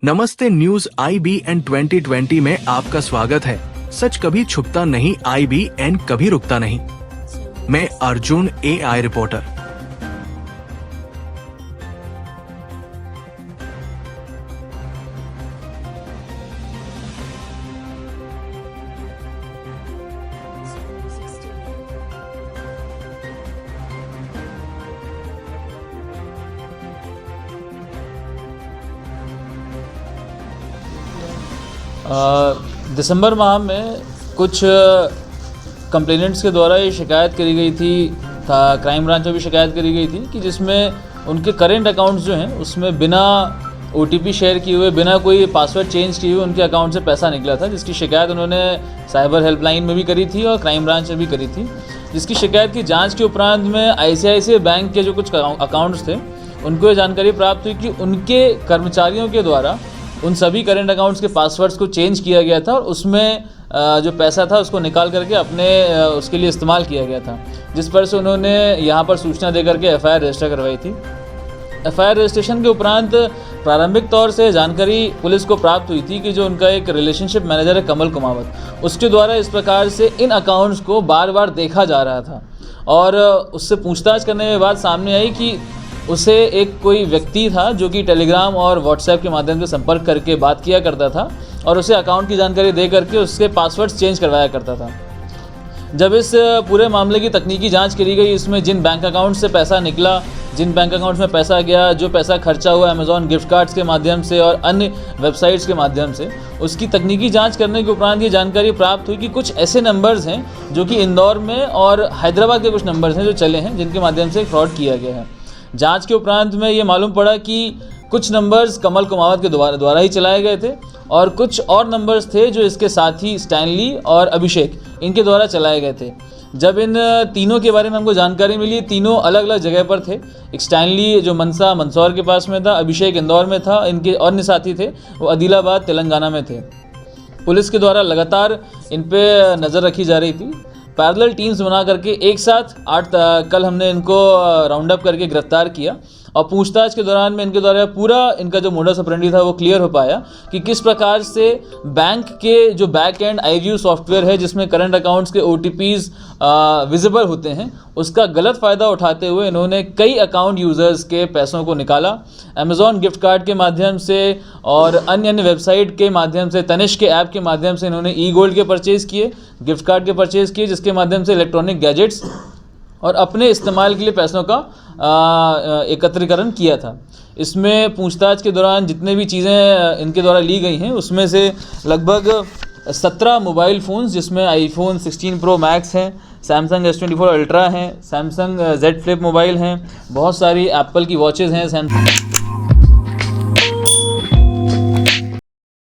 नमस्ते news IBN 2020 में आपका स्वागत है। सच कभी छुपता नहीं, IBN कभी रुकता नहीं। मैं अर्जुन AI रिपोर्टर। दिसंबर माह में कुछ कंप्लेनेंट्स के द्वारा ये शिकायत करी गई थी, क्राइम ब्रांच में भी शिकायत करी गई थी कि जिसमें उनके करेंट अकाउंट्स जो हैं उसमें बिना OTP शेयर किए हुए, बिना कोई पासवर्ड चेंज किए हुए उनके अकाउंट से पैसा निकला था, जिसकी शिकायत उन्होंने साइबर हेल्पलाइन में भी करी थी और क्राइम ब्रांच में भी करी थी। जिसकी शिकायत की जांच के उपरांत में ICICI बैंक के जो कुछ अकाउंट्स थे उनको ये जानकारी प्राप्त हुई कि उनके कर्मचारियों के द्वारा उन सभी करेंट अकाउंट्स के पासवर्ड्स को चेंज किया गया था और उसमें जो पैसा था उसको निकाल करके अपने उसके लिए इस्तेमाल किया गया था, जिस पर से उन्होंने यहाँ पर सूचना दे करके FIR रजिस्टर करवाई थी। FIR रजिस्ट्रेशन के उपरांत प्रारंभिक तौर से जानकारी पुलिस को प्राप्त हुई थी कि जो उनका एक रिलेशनशिप मैनेजर है कमल कुमावत, उसके द्वारा इस प्रकार से इन अकाउंट्स को बार बार देखा जा रहा था और उससे पूछताछ करने के बाद सामने आई कि उसे एक कोई व्यक्ति था जो कि टेलीग्राम और व्हाट्सएप के माध्यम से संपर्क करके बात किया करता था और उसे अकाउंट की जानकारी दे करके उसके पासवर्ड्स चेंज करवाया करता था। जब इस पूरे मामले की तकनीकी जांच करी गई, इसमें जिन बैंक अकाउंट से पैसा निकला, जिन बैंक अकाउंट्स में पैसा गया, जो पैसा खर्चा हुआ अमेज़ॉन गिफ्ट कार्ड्स के माध्यम से और अन्य वेबसाइट्स के माध्यम से, उसकी तकनीकी जांच करने के उपरांत ये जानकारी प्राप्त हुई कि कुछ ऐसे नंबर्स हैं जो कि इंदौर में और हैदराबाद के कुछ नंबर्स हैं जो चले हैं, जिनके माध्यम से फ्रॉड किया गया है। जांच के उपरांत में ये मालूम पड़ा कि कुछ नंबर्स कमल कुमावत के द्वारा ही चलाए गए थे और कुछ और नंबर्स थे जो इसके साथी स्टैनली और अभिषेक इनके द्वारा चलाए गए थे। जब इन तीनों के बारे में हमको जानकारी मिली, तीनों अलग अलग जगह पर थे। एक स्टैनली जो मंदसौर के पास में था, अभिषेक इंदौर में था, इनके अन्य साथी थे वो आदिलाबाद तेलंगाना में थे। पुलिस के द्वारा लगातार इन पे नज़र रखी जा रही थी। पैरेलल टीम्स बना करके एक साथ कल हमने इनको राउंड अप करके गिरफ्तार किया और पूछताछ के दौरान में इनके द्वारा पूरा इनका जो मोडस ऑपरेंडी था वो क्लियर हो पाया कि किस प्रकार से बैंक के जो बैक एंड iView सॉफ्टवेयर है जिसमें करंट अकाउंट्स के OTPs विजिबल होते हैं, उसका गलत फ़ायदा उठाते हुए इन्होंने कई अकाउंट यूज़र्स के पैसों को निकाला। अमेज़ॉन गिफ्ट कार्ड के माध्यम से और अन्य वेबसाइट के माध्यम से, तनिष्क के ऐप के माध्यम से इन्होंने E-Gold के परचेज़ किए, गिफ्ट कार्ड के परचेज़ किए, जिसके माध्यम से इलेक्ट्रॉनिक गैजेट्स और अपने इस्तेमाल के लिए पैसों का एकत्रीकरण किया था। इसमें पूछताछ के दौरान जितने भी चीज़ें इनके द्वारा ली गई हैं उसमें से लगभग 17 मोबाइल फ़ोन्स, जिसमें iPhone 16 Pro Max हैं, Samsung S24 Ultra हैं, Samsung Z Flip मोबाइल हैं, बहुत सारी एप्पल की वॉचेज़ हैं,